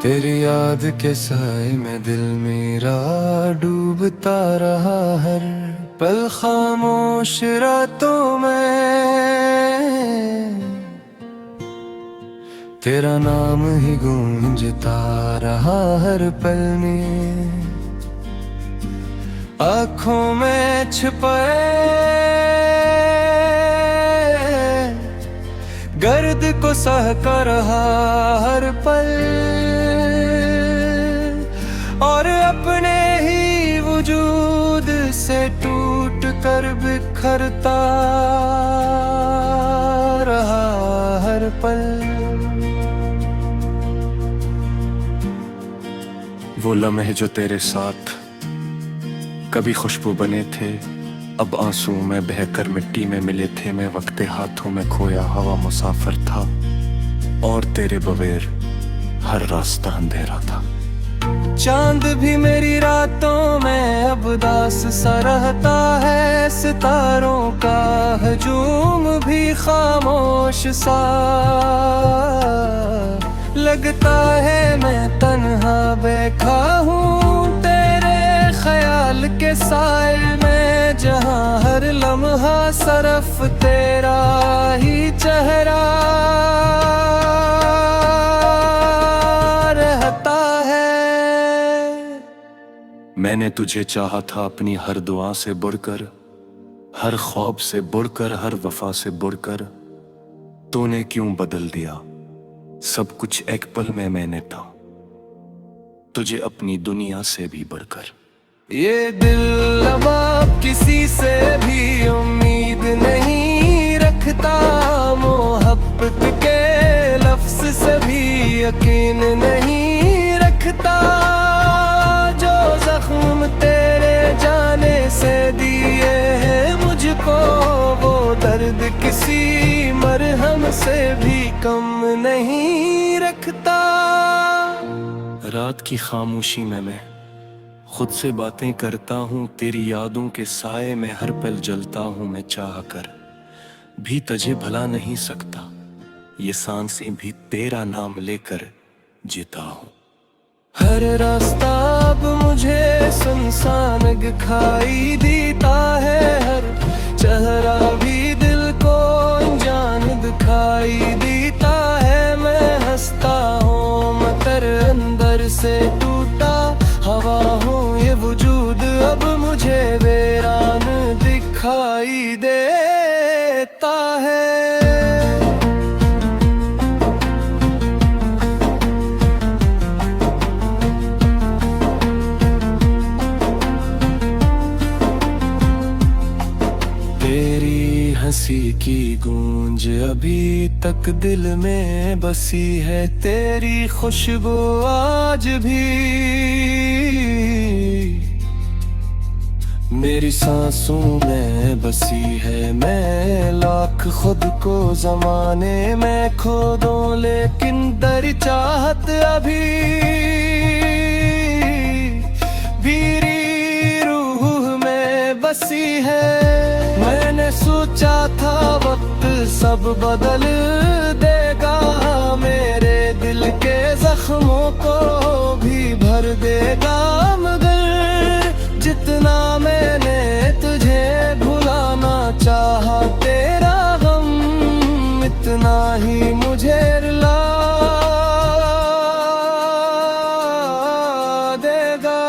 तेरी याद के साए में दिल मेरा डूबता रहा हर पल खामोश रातों में। तेरा नाम ही गूंजता रहा हर पल में। आँखों में छुपाए गर्द को सहका रहा हर पल, और अपने ही वजूद से टूट कर बिखरता रहा हर पल। वो लम्हे जो तेरे साथ कभी खुशबू बने थे, अब आंसू में बहकर मिट्टी में मिले थे। मैं वक्ते हाथों में खोया हवा मुसाफिर था, और तेरे बगैर हर रास्ता अंधेरा था। चांद भी मेरी रातों में अब दास सा रहता है, सितारों का हजूम भी खामोश सा लगता है। मैं तन्हा बैठा हूँ तेरे ख्याल के साए में, जहाँ हर लम्हा सरफ तेरा ही चेहरा रहता है। मैंने तुझे चाहा था अपनी हर दुआ से बढ़कर, हर ख्वाब से बढ़कर, हर वफा से बढ़कर। तूने क्यों बदल दिया सब कुछ एक पल में। मैंने था तुझे अपनी दुनिया से भी बढ़कर। ये दिल अब किसी से भी उम्मीद नहीं रखता, मोहब्बत के लफ्ज से भी यकीन नहीं रखता। जो जख्म तेरे जाने से दिए हैं मुझको, वो दर्द किसी मरहम से भी कम नहीं रखता। रात की खामोशी में मैं खुद से बातें करता हूँ, तेरी यादों के साए में हर पल जलता हूँ। मैं चाह कर भी तुझे भला नहीं सकता, ये सांसें भी तेरा नाम लेकर जीता हूँ। हर रास्ता अब मुझे सुनसान दिखाई देता है, हर चेहरा भी दिल को अनजान दिखाई देता है। मैं हंसता हूँ मगर अंदर से टूटा हवा हूँ, ये वजूद अब मुझे वीरान दिखाई देता है। तेरी हंसी की गूंज अभी तक दिल में बसी है, तेरी खुशबू आज भी मेरी सांसों में बसी है। मैं लाख खुद को जमाने में खो दूं, लेकिन तेरी चाहत अभी मेरी रूह में बसी है। मैंने सोचा था वक्त सब बदल देगा, मेरे दिल के जख्मों को भी भर देगा। मगर जितना मैंने तुझे भुलाना चाहा, तेरा गम इतना ही मुझे रुला देगा।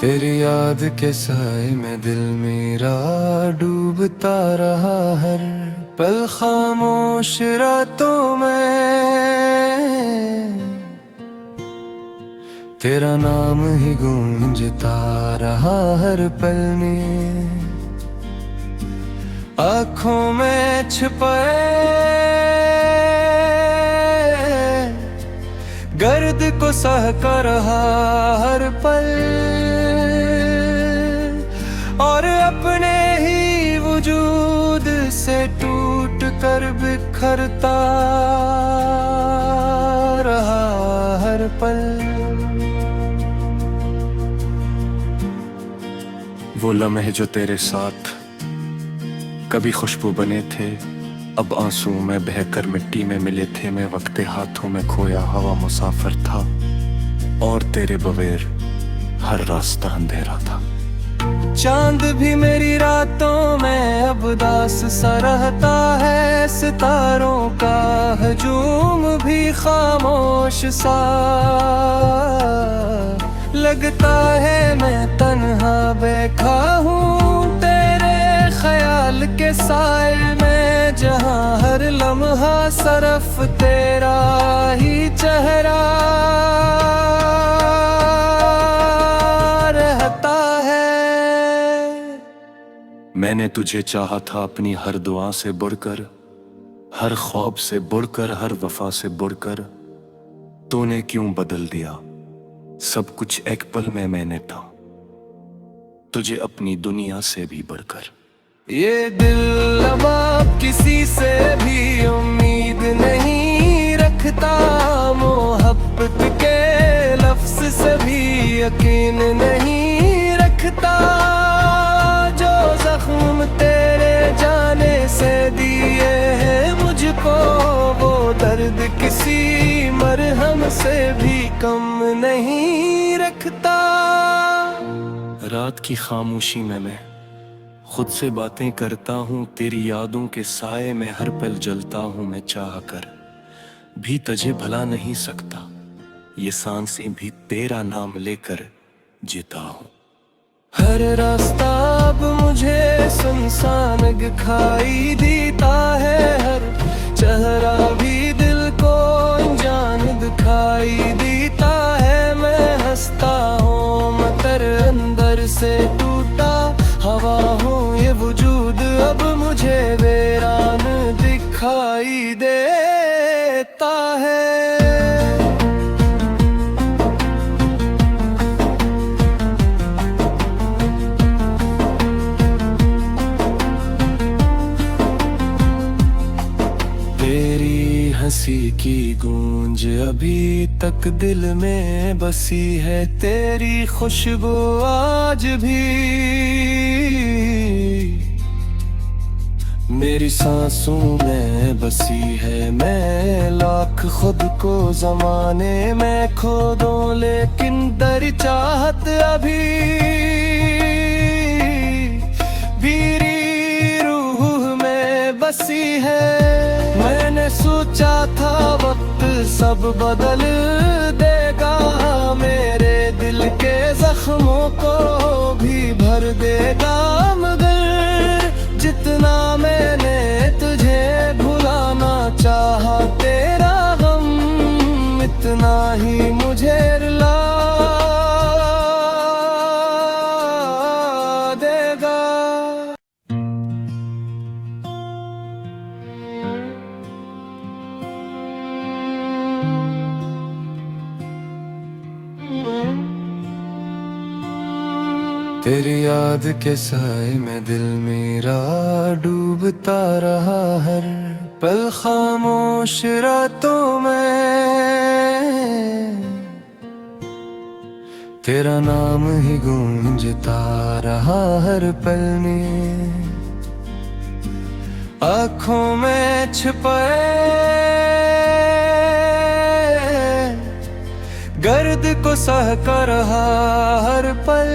तेरी याद के साए में दिल मेरा डूबता रहा हर पल खामोश रातों में। तेरा नाम ही गूंजता रहा हर पल में। आँखों में छुपाए गर्द को सहका रहा हर पल, और अपने ही वजूद से टूट कर बिखरता रहा हर पल। वो लम्हे जो तेरे साथ कभी खुशबू बने थे, अब आंसू में बहकर मिट्टी में मिले थे। मैं वक्ते हाथों में खोया हवा मुसाफिर था, और तेरे बगैर हर रास्ता अंधेरा था। चांद भी मेरी रातों में अब दास सा रहता है, सितारों का हजूम भी खामोश सा लगता है। मैं तन्हा बैठा हूँ तेरे ख्याल के साए में, जहाँ हर लम्हा सरफ तेरा ही चेहरा रहता है। मैंने तुझे चाहा था अपनी हर दुआ से बढ़कर, हर ख्वाब से बढ़कर, हर वफा से बढ़कर। तूने क्यों बदल दिया सब कुछ एक पल में। मैंने था तुझे अपनी दुनिया से भी बढ़कर। ये दिल अब किसी से भी उम्मीद नहीं रखता, मोहब्बत के लफ्ज से भी यकीन नहीं रखता। जो जख्म तेरे जाने से दिए हैं मुझको, वो दर्द किसी मरहम से भी कम नहीं रखता। रात की खामोशी में मैं खुद से बातें करता हूँ, तेरी यादों के साए में हर पल जलता हूँ। मैं चाह कर भी तुझे भला नहीं सकता, ये सांसें भी तेरा नाम लेकर जीता हूँ। हर रास्ता अब मुझे सुनसान दिखाई देता है, हर चेहरा भी दिल को अनजान दिखाई देता है। मैं हंसता हूँ मगर अंदर से टूटा, हवा हूँ ये वजूद अब मुझे वीरान दिखाई देता है। तेरी हंसी की गूंज अभी तक दिल में बसी है, तेरी खुशबू आज भी मेरी सांसों में बसी है। मैं लाख खुद को जमाने में खो दूं, लेकिन दर चाहत अभी मेरी रूह में बसी है। मैंने सोचा था वक्त सब बदल देगा, मेरे दिल के जख्मों को भी भर देगा। मगर जितना मैंने तुझे भुलाना चाहा, तेरा गम इतना ही मुझे रुला देगा। तेरी याद के साए में दिल मेरा डूबता रहा, हर पल खामोश रातों में तेरा नाम ही गूंजता रहा हर पल में। आँखों में छुपाए गर्द को सहका रहा हर पल,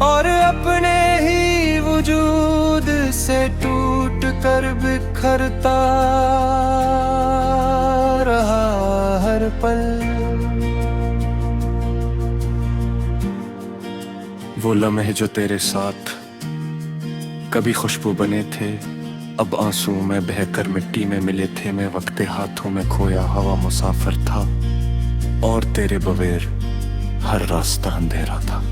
और अपने ही वजूद से टूट कर बिखरता रहा हर पल। वो लम्हे जो तेरे साथ कभी खुशबू बने थे, अब आंसू में बहकर मिट्टी में मिले थे। मैं वक्ते हाथों में खोया हवा मुसाफिर था, और तेरे बगैर हर रास्ता अंधेरा था।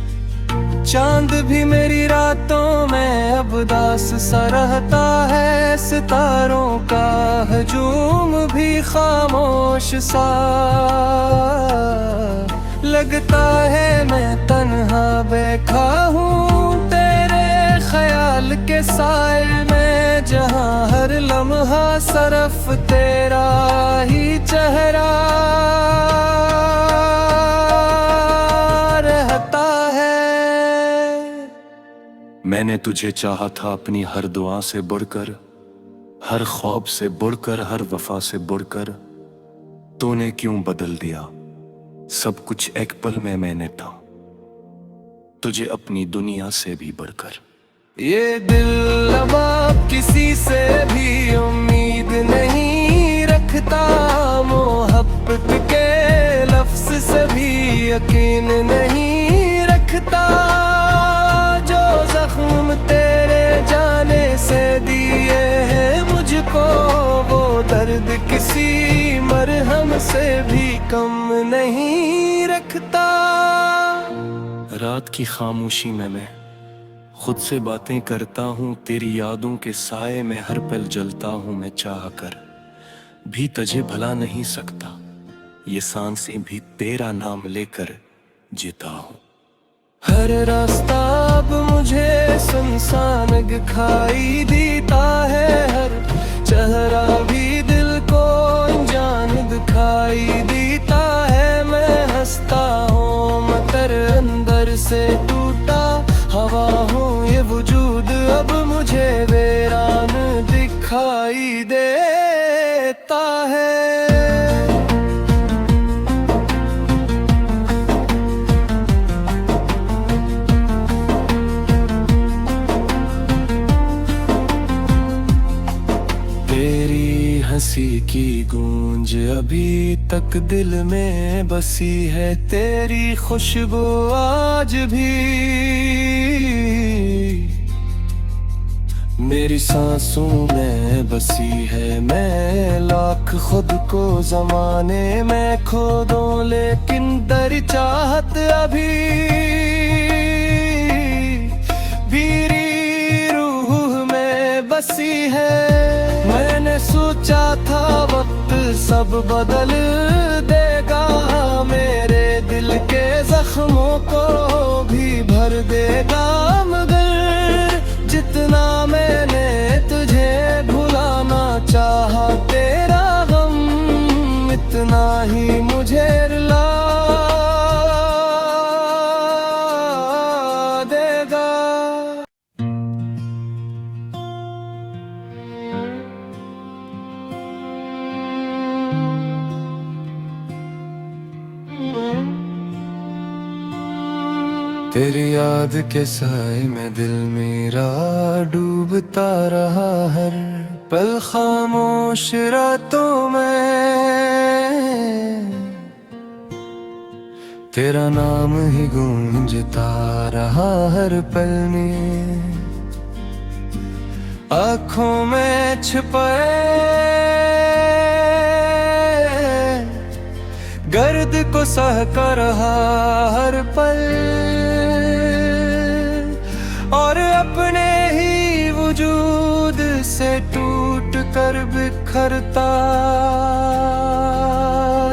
चांद भी मेरी रातों में अब दास सा रहता है, सितारों का हजूम भी खामोश सा लगता है। मैं तन्हा बैठा हूँ तेरे ख्याल के साए में, जहाँ हर लम्हा सरफ तेरा ही चेहरा रहता है। मैंने तुझे चाहा था अपनी हर दुआ से बढ़कर, हर ख्वाब से बढ़कर, हर वफा से बढ़कर। तूने क्यों बदल दिया सब कुछ एक पल में मैंने था तुझे अपनी दुनिया से भी बढ़कर। ये दिल अब किसी से भी उम्मीद नहीं रखता, मोहब्बत के लफ्ज से भी यकीन नहीं रखता। जो जख्म तेरे जाने से दिए हैं मुझको, वो दर्द किसी मरहम से भी कम नहीं रखता। रात की खामोशी में मैं खुद से बातें करता हूँ, तेरी यादों के साए में हर पल जलता हूँ मैं चाह कर भी तुझे भला नहीं सकता। ये सांसें भी तेरा नाम लेकर जीता हूँ। हर रास्ता अब मुझे सुनसान दिखाई देता है, हर चेहरा भी दिल को अनजान दिखाई देता है। मैं हंसता हूँ मगर अंदर से टूटा, हवा हूँ ये वजूद अब मुझे वीरान दिखाई देता है। तेरी हंसी की गूंज अभी तक दिल में बसी है, तेरी खुशबू आज भी मेरी सांसों में बसी है। मैं लाख खुद को जमाने में खो दूं, लेकिन तेरी चाहत अभी मेरी रूह में बसी है। मैंने सोचा था वक्त सब बदल देगा, मेरे दिल के जख्मों को भी भर देगा। मगर जितना मैंने तुझे भुलाना चाहा, तेरा गम इतना ही मुझे रुला देगा। तेरी याद के साए में दिल मेरा डूबता रहा, हर पल खामोश रातों में तेरा नाम ही गूंजता रहा हर पल में। आँखों में छुपाए गर्द को सहका रहा हर पल, और अपने ही वजूद से टूट कर बिखरता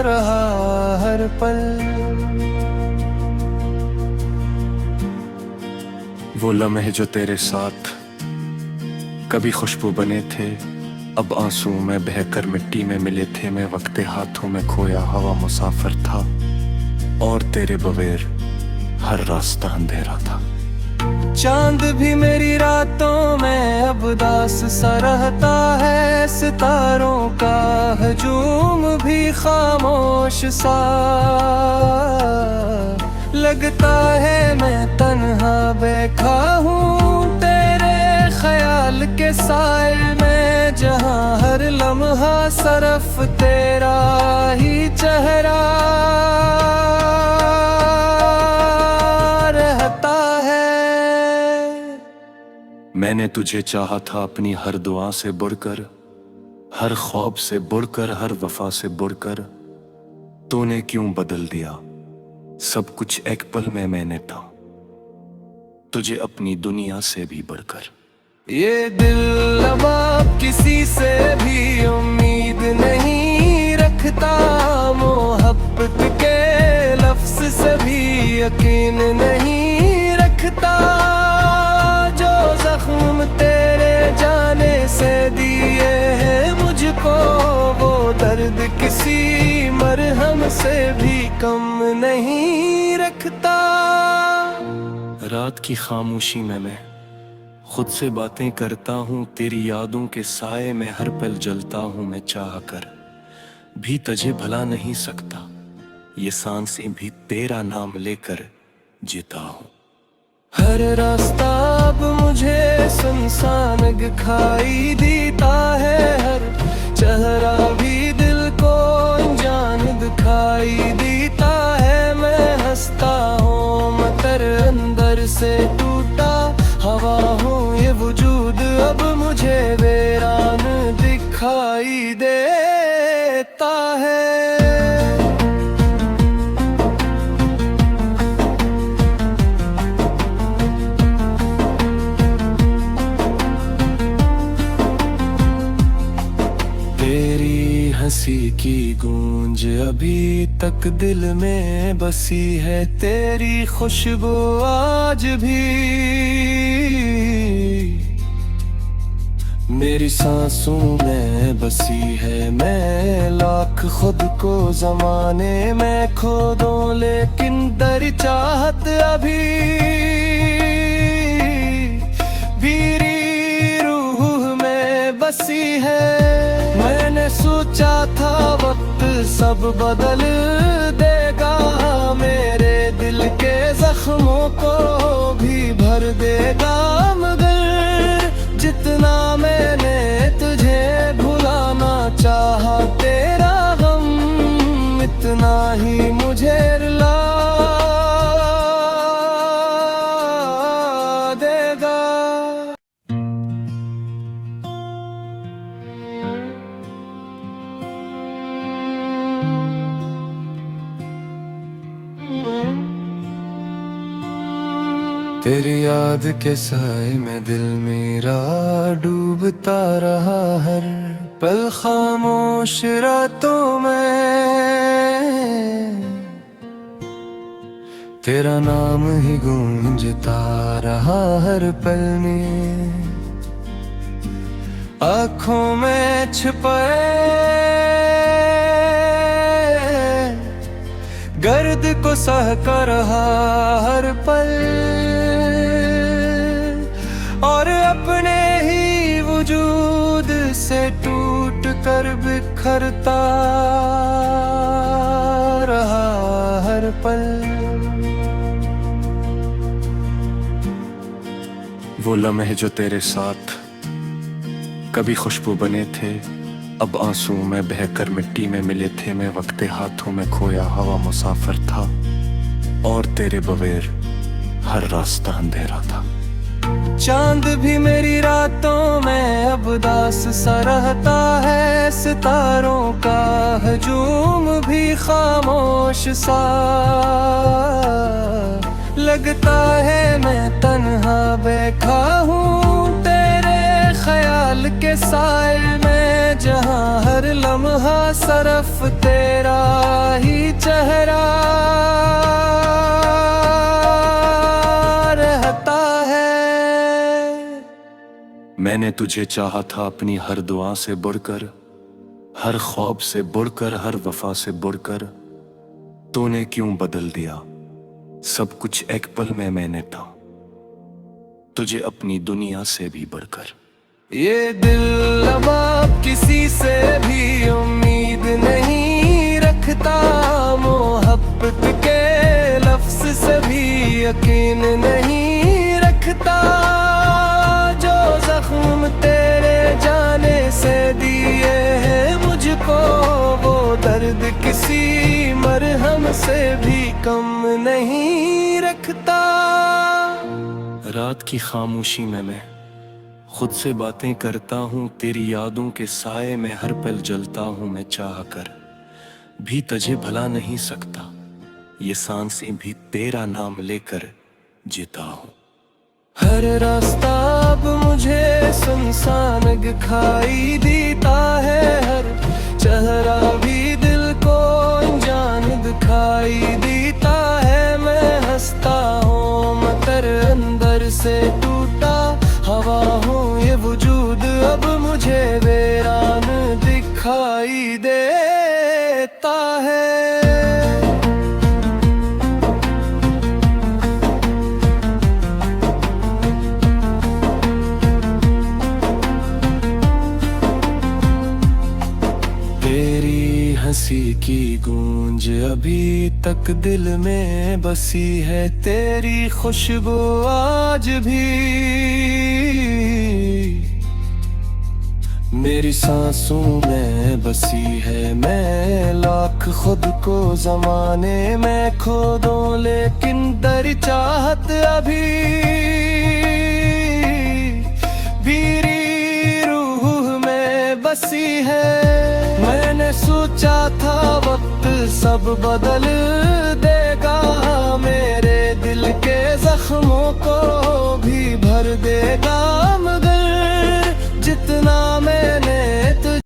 रहा हर पल। वो लम्हे जो तेरे साथ कभी खुशबू बने थे, अब आंसू में बहकर मिट्टी में मिले थे। मैं वक्त हाथों में खोया हवा मुसाफिर था, और तेरे बगैर हर रास्ता अंधेरा था। चांद भी मेरी रातों में अब दास सा रहता है, सितारों का हजूम भी खामोश सा लगता है। मैं तन्हा बैठा हूँ तेरे ख्याल के साए में, जहाँ हर लम्हा सरफ तेरा ही चेहरा रहता है। मैंने तुझे चाहा था अपनी हर दुआ से बढ़कर, हर ख्वाब से बढ़कर, हर वफा से बढ़कर। तूने क्यों बदल दिया सब कुछ एक पल में मैंने था तुझे अपनी दुनिया से भी बढ़कर। ये दिल अब किसी से भी उम्मीद नहीं रखता, मोहब्बत के लफ्ज से भी यकीन नहीं रखता। जो जख्म तेरे जाने से दिए हैं मुझको, वो दर्द किसी मरहम से भी कम नहीं रखता। रात की खामोशी में मैं खुद से बातें करता हूँ तेरी यादों के साए में हर पल जलता हूँ मैं चाह कर भी तुझे भला नहीं सकता। ये सांसें भी तेरा नाम लेकर जीता हूँ। हर रास्ता अब मुझे सुनसान दिखाई देता है, हर चेहरा भी दिल को अनजान दिखाई देता है। मैं हंसता हूँ मगर अंदर से टूटा हवा हूँ, ये वजूद अब मुझे वीरान दिखाई देता है। हंसी की गूंज अभी तक दिल में बसी है, तेरी खुशबू आज भी मेरी सांसों में बसी है। मैं लाख खुद को जमाने में खो दूं, लेकिन तेरी चाहत अभी मेरी रूह में बसी है। मैंने सोचा था वक्त सब बदल देगा, मेरे दिल के जख्मों को भी भर देगा, मगर जितना मैंने तुझे भुलाना चाहा, तेरा गम इतना ही मुझे रुला देगा। तेरी याद के साए में दिल मेरा डूबता रहा, हर पल खामोश रातों में तेरा नाम ही गूंजता रहा हर पल में। आँखों में छुपाए गर्द को सह कर रहा हर पल, और अपने ही वजूद से टूट कर बिखरता रहा हर पल। वो लम्हे जो तेरे साथ कभी खुशबू बने थे, अब आंसू में बहकर मिट्टी में मिले थे। मैं वक्ते हाथों में खोया हवा मुसाफिर था, और तेरे बगैर हर रास्ता अंधेरा था। चांद भी मेरी रातों में अब दास सा रहता है, सितारों का हजूम भी खामोश सा लगता है। मैं तन्हा बैठा हूँ तेरे ख्याल के साए में, जहाँ हर लम्हा सरफ तेरा ही चेहरा रहता है। मैंने तुझे चाहा था अपनी हर दुआ से बढ़कर, हर ख्वाब से बढ़कर, हर वफा से बढ़कर। तूने क्यों बदल दिया सब कुछ एक पल में। मैंने था तुझे अपनी दुनिया से भी बढ़कर। ये दिल अब किसी से भी उम्मीद नहीं रखता, मोहब्बत के लफ्ज से भी यकीन नहीं रखता। जो जख्म तेरे जाने से दिए हैं मुझको, वो दर्द किसी मरहम से भी कम नहीं रखता। रात की खामोशी में मैं खुद से बातें करता हूँ, तेरी यादों के साए में हर पल जलता हूँ मैं चाह कर भी तुझे भला नहीं सकता। ये सांसें भी तेरा नाम लेकर जीता हूँ। हर रास्ता अब मुझे सुनसान दिखाई देता है, हर चेहरा भी दिल को अनजान दिखाई देता है। मैं हंसता हूँ मगर अंदर से टूटा हवा हूँ, ये वजूद अब मुझे वीरान दिखाई देता है। तक दिल में बसी है तेरी खुशबू आज भी। मेरी सांसों में बसी है, मैं लाख खुद को जमाने में खो दूं, लेकिन तेरी चाहत अभी मेरी रूह में बसी है। मैंने सोचा था वक्त सब बदल देगा, मेरे दिल के जख्मों को भी भर देगा।